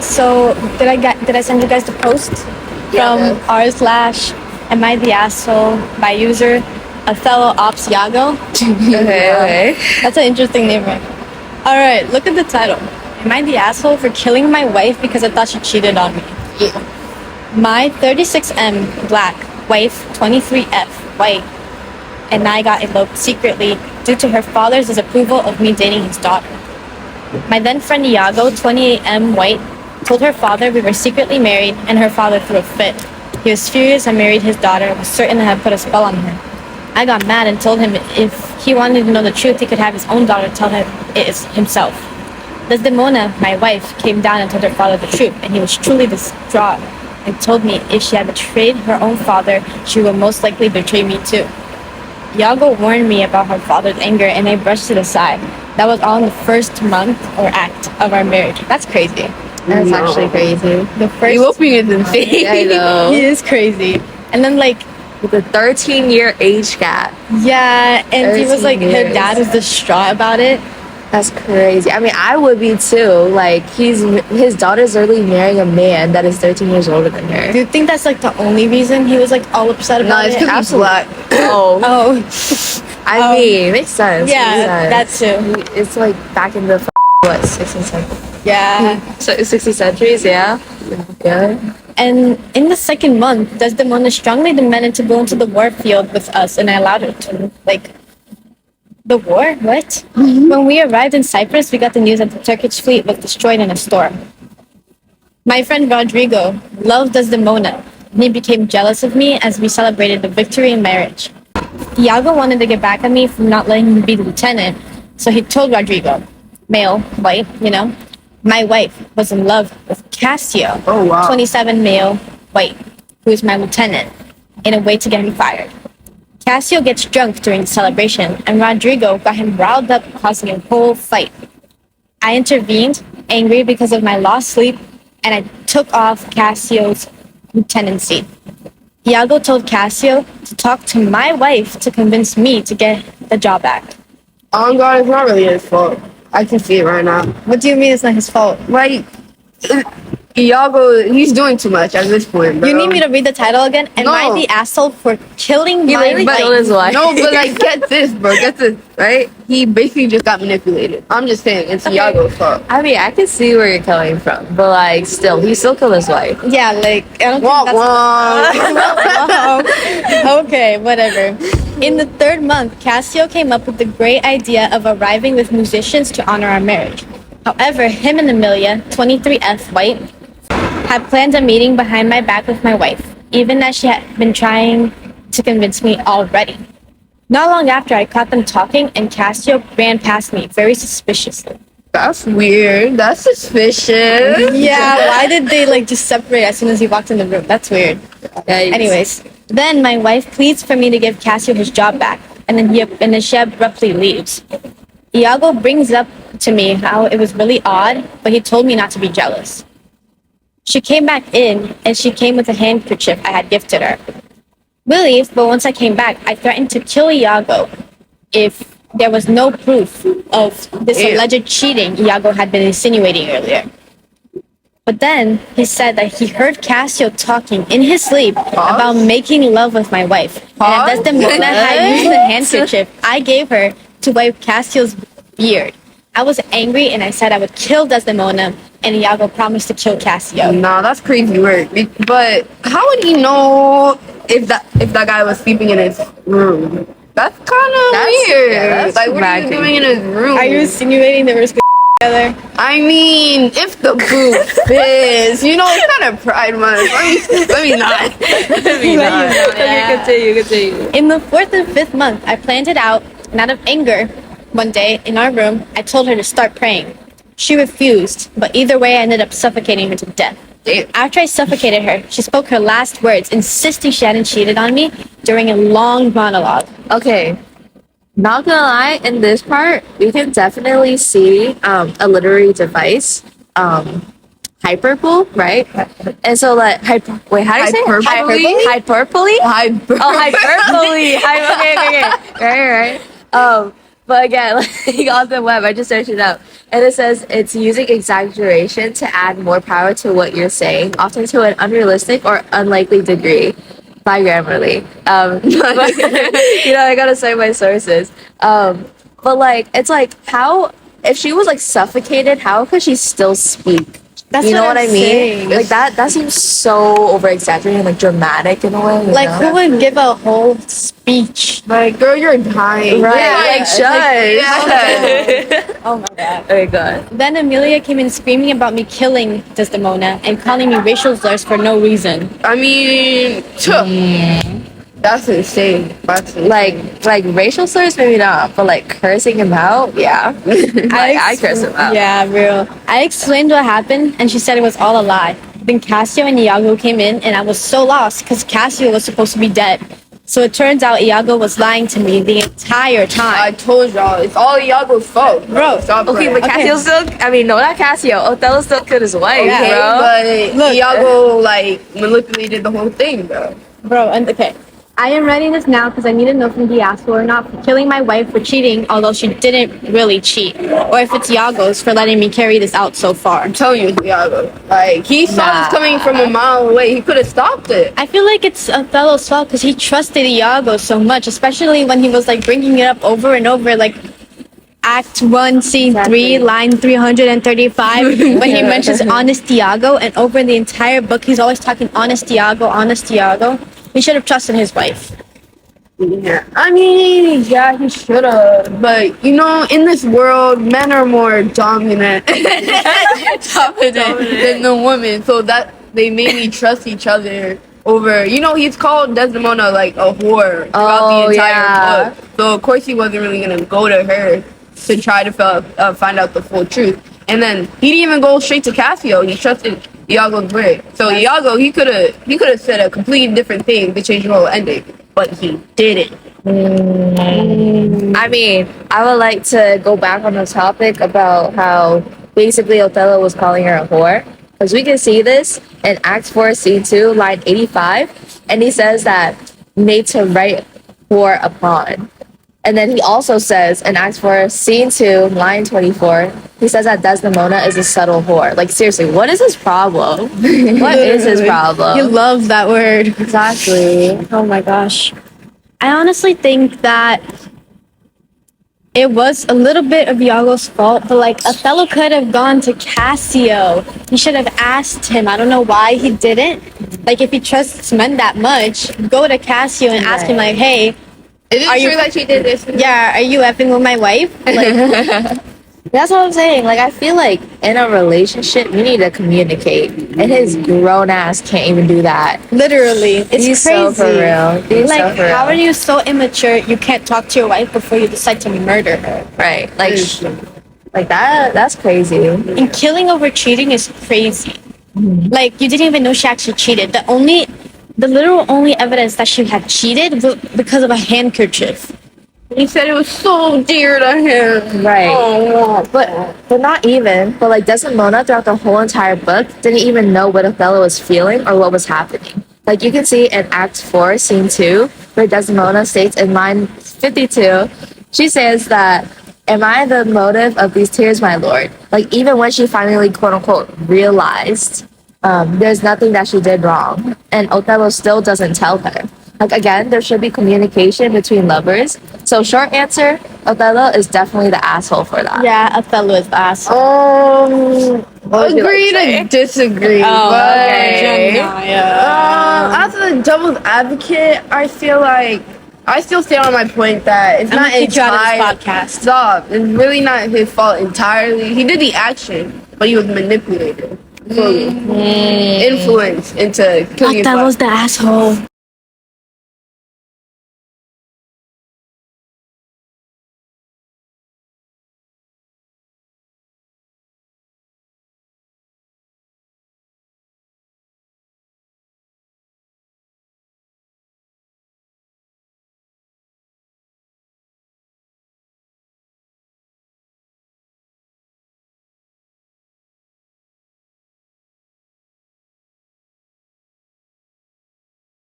So did I send you guys the post from r/Am I the Asshole by user Othello Ops Yago? Okay. That's an interesting name, right? All right, look at the title. Am I the asshole for killing my wife because I thought she cheated on me? Yeah. My 36M black wife, 23F white, and I got eloped secretly due to her father's disapproval of me dating his daughter. My then friend Iago, 28M white, told her father we were secretly married, and her father threw a fit. He was furious I married his daughter, was certain I had put a spell on her. I got mad and told him if he wanted to know the truth, he could have his own daughter tell him it himself. Desdemona, my wife, came down and told her father the truth, and he was truly distraught and told me if she had betrayed her own father, she would most likely betray me too. Iago warned me about her father's anger, and I brushed it aside. That was all in the first month or act of our marriage. That's crazy. That's actually crazy. The first. Eloping is insane. I know. It is crazy. And then with a 13-year age gap. Yeah, and he was 13 her years. dad was distraught about it. That's crazy. I mean, I would be too. His daughter's literally marrying a man that is 13 years older than her. Do you think that's the only reason he was all upset about it? No, it's because he's black. Oh. I mean, makes sense. Yeah, makes sense. that too. It's back in the 16th century. Yeah. So 60 centuries, yeah. Yeah. And in the second month, Desdemona strongly demanded to go into the war field with us, and I allowed her to. The war? What? Mm-hmm. When we arrived in Cyprus, we got the news that the Turkish fleet was destroyed in a storm. My friend Rodrigo loved Desdemona, and he became jealous of me as we celebrated the victory in marriage. Iago wanted to get back at me for not letting me be the lieutenant, so he told Rodrigo, male, white, my wife was in love with Cassio, 27 male, white, who is my lieutenant, in a way to get him fired. Cassio gets drunk during the celebration, and Rodrigo got him riled up, causing a whole fight. I intervened, angry because of my lost sleep, and I took off Cassio's lieutenancy. Iago told Cassio to talk to my wife to convince me to get the job back. Oh God, it's not really his fault. I can see it right now. What do you mean it's not his fault? Iago, he's doing too much at this point, bro. You need me to read the title again? Am I the asshole for killing my wife? No, but get this, bro. Get this, right? He basically just got manipulated. I'm just saying, it's Iago's fault. I mean, I can see where you're coming from, but still, he still killed his wife. Yeah, I don't think that's... Okay, whatever. In the third month, Cassio came up with the great idea of arriving with musicians to honor our marriage. However, him and Amelia, 23F white, had planned a meeting behind my back with my wife, even as she had been trying to convince me already. Not long after, I caught them talking, and Cassio ran past me very suspiciously. That's weird. That's suspicious. Yeah, why did they just separate as soon as he walked in the room? That's weird. Yikes. Anyways, then my wife pleads for me to give Cassio his job back, and then she abruptly leaves. Iago brings up to me how it was really odd, but he told me not to be jealous. She came back in, and she came with a handkerchief I had gifted her. We leave, but once I came back, I threatened to kill Iago if there was no proof of this alleged cheating Iago had been insinuating earlier. But then he said that he heard Cassio talking in his sleep about making love with my wife. And that Desdemona had used the handkerchief I gave her to wipe Cassio's beard. I was angry and I said I would kill Desdemona, and Iago promised to kill Cassio. Nah, that's crazy work. But how would he know if that guy was sleeping in his room? That's kind of weird. Yeah, that's what are you doing in his room? Are you insinuating they were together? I mean, if the boob fits, it's kind of Pride Month. Let me not. Continue. In the fourth and fifth month, I planned it out, and out of anger, one day in our room, I told her to start praying. She refused, but either way, I ended up suffocating her to death. After I suffocated her, she spoke her last words, insisting she hadn't cheated on me during a long monologue. Okay. Not gonna lie, in this part, we can definitely see a literary device, hyperbole, right? And so how do you say it? Hyperbole? Oh, hyperbole. Okay. Right. But again, like on the web, I just searched it up, and it says it's using exaggeration to add more power to what you're saying, often to an unrealistic or unlikely degree. By Grammarly. But, I gotta cite my sources. But like, it's like how if she was like suffocated, how could she still speak? That's You know what I'm I mean? saying. Like that seems so over exaggerated, like dramatic in a way. you Like, know? who would give a whole speech? Like, girl, you're dying. Right? Yeah, Like, it's shush. Oh my god. Oh my god. Then Amelia came in screaming about me killing Desdemona and calling me racial slurs for no reason. I mean, that's insane. That's insane. Like racial slurs, maybe not, but like cursing him out, yeah. I curse him out. Yeah, real. I explained what happened, and she said it was all a lie. Then Cassio and Iago came in, and I was so lost because Cassio was supposed to be dead. So it turns out Iago was lying to me the entire I time. told y'all, it's all Iago's fault, Bro, Stop Okay, playing. but Cassio still, I mean, no, not Cassio. Othello still killed his wife, Okay, bro. but Look. Iago like manipulated the whole thing, bro. Bro, and okay. I am writing this now because I need to know from Diaspora or not for killing my wife for cheating, although she didn't really cheat. Or if it's Iago's for letting me carry this out so far. I'm telling you, it's Iago. Like, he saw this coming from a mile away. He could have stopped it. I feel like it's Othello's fault because he trusted Iago so much, especially when he was like bringing it up over and over, like Act 1, Scene 3, line 335, when he mentions honest Iago, and over the entire book, he's always talking honest Iago, honest Iago. He should have trusted his wife. Yeah. I mean, yeah, he should have. But, you know, in this world, men are more dominant, than the women. So that they mainly trust each other over, he's called Desdemona like a whore throughout the entire book. So, of course, he wasn't really going to go to her to try to find out the full truth. And then he didn't even go straight to Cassio. He trusted Iago's word. So Iago, he could have said a completely different thing to change the whole ending, but he didn't. I mean, I would like to go back on the topic about how basically Othello was calling her a whore. Because we can see this in Act 4, Scene 2, line 85. And he says that made to write whore upon. And then he also says in Act 4, Scene 2, line 24, he says that Desdemona is a subtle whore. Like, seriously, what is his problem? What is his problem? He loves that word. Exactly. Oh my gosh. I honestly think that it was a little bit of Iago's fault, but like Othello could have gone to Cassio. He should have asked him. I don't know why he didn't. Like, if he trusts men that much, go to Cassio and ask him like, hey, Is it true that she did this? yeah, are you effing with my wife? Like, That's what I'm saying. Like, I feel like in a relationship, you need to communicate. And his grown ass can't even do that. literally, it's He's crazy. so for real. He's Like, so for real. how are you so immature you can't talk to your wife before you decide to murder her? Right. Like that's crazy. And killing over cheating is crazy. Like, you didn't even know she actually cheated. The literal only evidence that she had cheated was because of a handkerchief. He said it was so dear to him. Right. Oh, But not even. But like Desdemona throughout the whole entire book didn't even know what Othello was feeling or what was happening. Like you can see in Act 4, Scene 2, where Desdemona states in line 52, she says that, "Am I the motive of these tears, my lord?" Like even when she finally quote unquote realized there's nothing that she did wrong, and Othello still doesn't tell her. Like again, there should be communication between lovers. So short answer, Othello is definitely the asshole for that. Yeah, Othello is the asshole. would you agree like to to disagree. Oh, but, okay. as a devil's advocate, I feel like I still stay on my point that it's I'm not gonna kick you out of this entirely. podcast. Stop! It's really not his fault entirely. He did the action, but he was manipulated, influenced into killing his wife. Othello's the asshole.